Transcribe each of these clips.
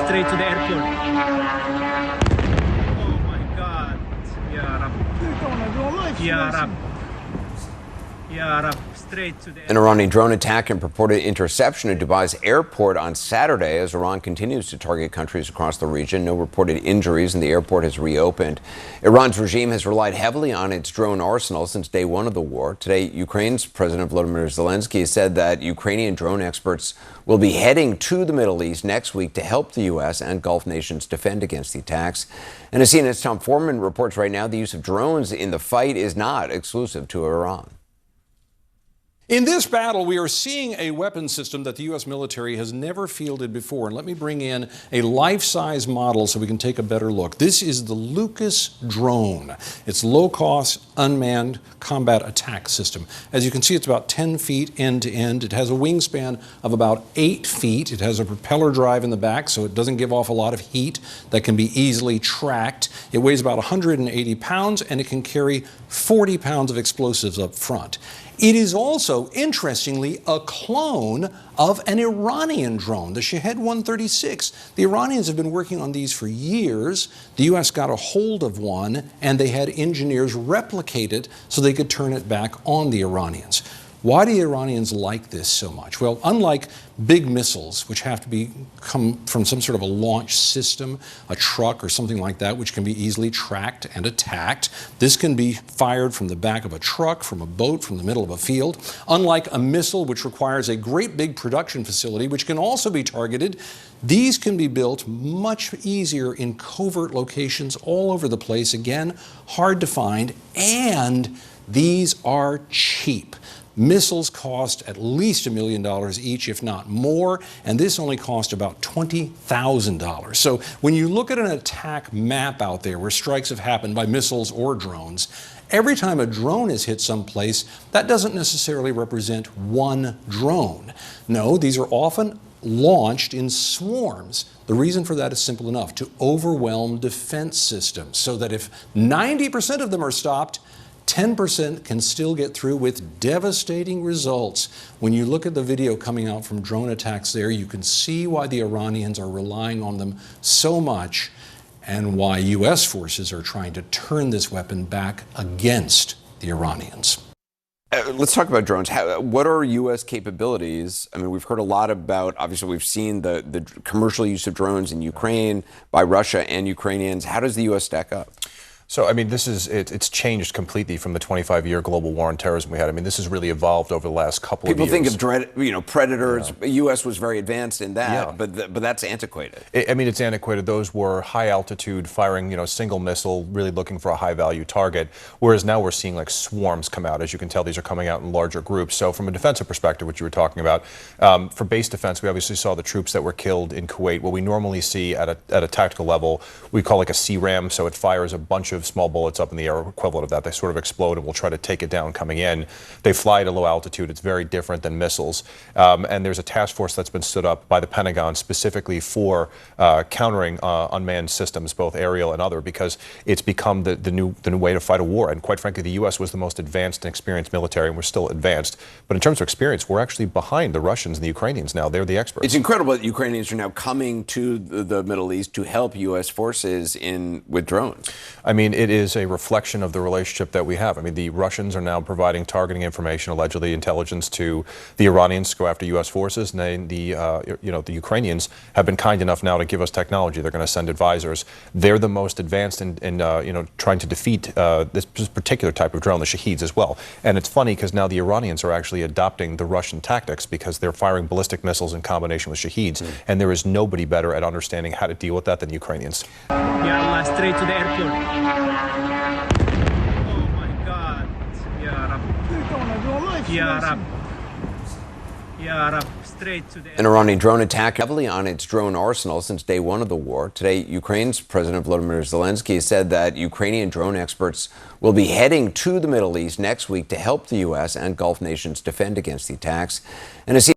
straight to the airport. Oh my God. Ya Rab. Ya Rab. Ya Rab. Straight to the airport. An Iranian drone attack and purported interception at Dubai's airport on Saturday as Iran continues to target countries across the region. No reported injuries and the airport has reopened. Iran's regime has relied heavily on its drone arsenal since day one of the war. Today, Ukraine's President Volodymyr Zelensky said that Ukrainian drone experts will be heading to the Middle East next week to help the U.S. and Gulf nations defend against the attacks. And as CNN's Tom Foreman reports right now, the use of drones in the fight is not exclusive to Iran. In this battle, we are seeing a weapon system that the U.S. military has never fielded before. And let me bring in a life-size model so we can take a better look. This is the Lucas drone. It's low-cost, unmanned combat attack system. As you can see, it's about 10 feet end-to-end. It has a wingspan of about 8 feet. It has a propeller drive in the back, so it doesn't give off a lot of heat that can be easily tracked. It weighs about 180 pounds, and it can carry 40 pounds of explosives up front. It is also, interestingly, a clone of an Iranian drone, the Shahed 136. The Iranians have been working on these for years. The U.S. got a hold of one, and they had engineers replicate it so they could turn it back on the Iranians. Why do the Iranians like this so much? Well, unlike big missiles, which have to come from some sort of a launch system, a truck or something like that, which can be easily tracked and attacked, this can be fired from the back of a truck, from a boat, from the middle of a field. Unlike a missile, which requires a great big production facility, which can also be targeted, these can be built much easier in covert locations all over the place. Again, hard to find, and these are cheap. Missiles cost at least $1 million each, if not more, and this only cost about $20,000. So when you look at an attack map out there where strikes have happened by missiles or drones, every time a drone is hit someplace, that doesn't necessarily represent one drone. No, these are often launched in swarms. The reason for that is simple enough: to overwhelm defense systems, so that if 90% of them are stopped, 10% can still get through with devastating results. When you look at the video coming out from drone attacks there, you can see why the Iranians are relying on them so much and why U.S. forces are trying to turn this weapon back against the Iranians. Let's talk about drones. What are U.S. capabilities? I mean, we've heard a lot about, obviously, we've seen the commercial use of drones in Ukraine by Russia and Ukrainians. How does the U.S. stack up? So, I mean, it's changed completely from the 25-year global war on terrorism we had. I mean, this has really evolved over the last couple of years. People think of Predators. Yeah. U.S. was very advanced in that, but that's antiquated. I mean, it's antiquated. Those were high altitude firing, single missile, really looking for a high value target. Whereas now we're seeing like swarms come out. As you can tell, these are coming out in larger groups. So from a defensive perspective, which you were talking about, for base defense, we obviously saw the troops that were killed in Kuwait. What we normally see at a tactical level, we call like a CRAM. So it fires a bunch of small bullets up in the air, equivalent of that. They sort of explode and we'll try to take it down coming in. They fly at a low altitude. It's very different than missiles. And there's a task force that's been stood up by the Pentagon specifically for countering unmanned systems, both aerial and other, because it's become the new way to fight a war. And quite frankly, the U.S. was the most advanced and experienced military, and we're still advanced. But in terms of experience, we're actually behind the Russians and the Ukrainians now. They're the experts. It's incredible that Ukrainians are now coming to the Middle East to help U.S. forces with drones. I mean, it is a reflection of the relationship that we have. I mean, the Russians are now providing targeting information, allegedly intelligence, to the Iranians to go after U.S. forces, and then the Ukrainians have been kind enough now to give us technology. They're going to send advisors. They're the most advanced in trying to defeat this particular type of drone, the Shaheeds, as well. And it's funny because now the Iranians are actually adopting the Russian tactics because they're firing ballistic missiles in combination with Shaheeds, and there is nobody better at understanding how to deal with that than the Ukrainians. Yeah, straight to the airport. An Iranian drone attack heavily on its drone arsenal since day one of the war. Today, Ukraine's President Volodymyr Zelensky said that Ukrainian drone experts will be heading to the Middle East next week to help the U.S. and Gulf nations defend against the attacks. And as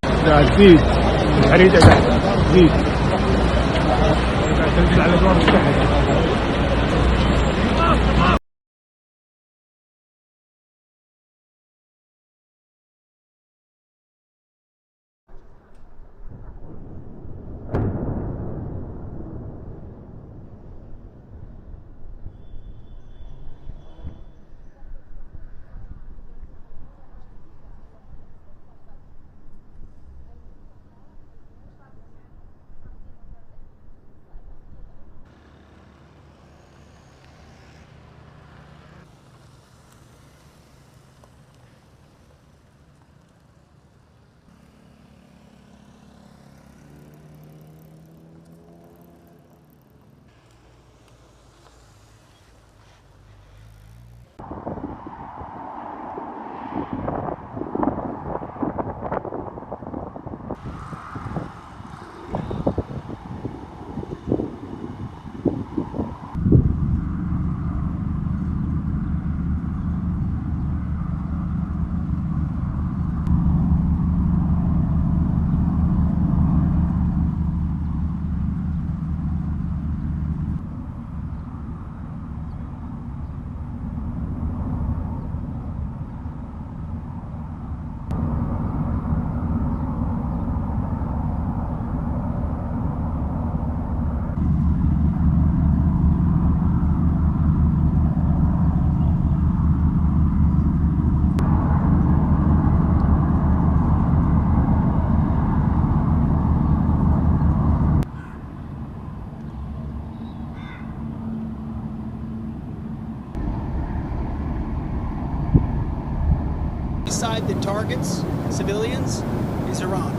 Side that targets civilians is Iran.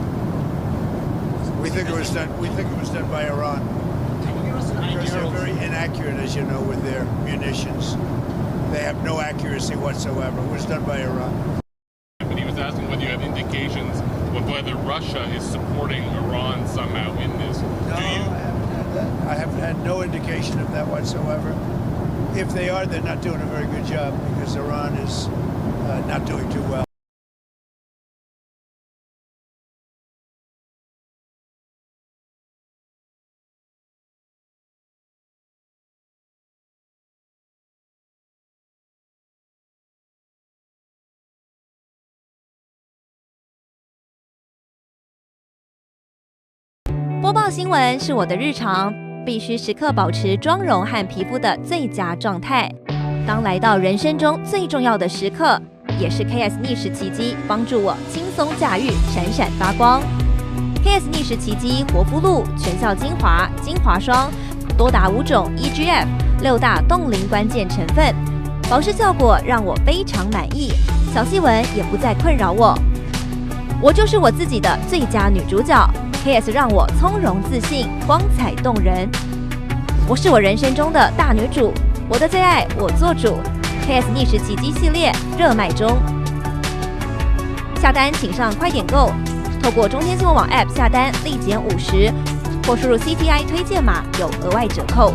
We think it was done. We think it was done by Iran. Can you give us an Because idea? they're very inaccurate, as you know, with their munitions. They have no accuracy whatsoever. It was done by Iran. But he was asking whether you have indications of whether Russia is supporting Iran somehow in this. No, I haven't had that. I haven't had no indication of that whatsoever. If they are, they're not doing a very good job because Iran is not doing too well. 播报新闻是我的日常，必须时刻保持妆容和皮肤的最佳状态。当来到人生中最重要的时刻，也是 KS 逆时奇迹帮助我轻松驾驭，闪闪发光。KS 逆时奇迹活肤露全效精华、精华霜，多达5种 EGF 6大冻龄关键成分，保湿效果让我非常满意，小细纹也不再困扰我。我就是我自己的最佳女主角。KS 让我从容自信，光彩动人。我是我人生中的大女主，我的最爱我做主。KS 逆时奇迹系列热卖中，下单请上快点购，透过中天新闻网 App 下单立减50，或输入 CTI 推荐码有额外折扣。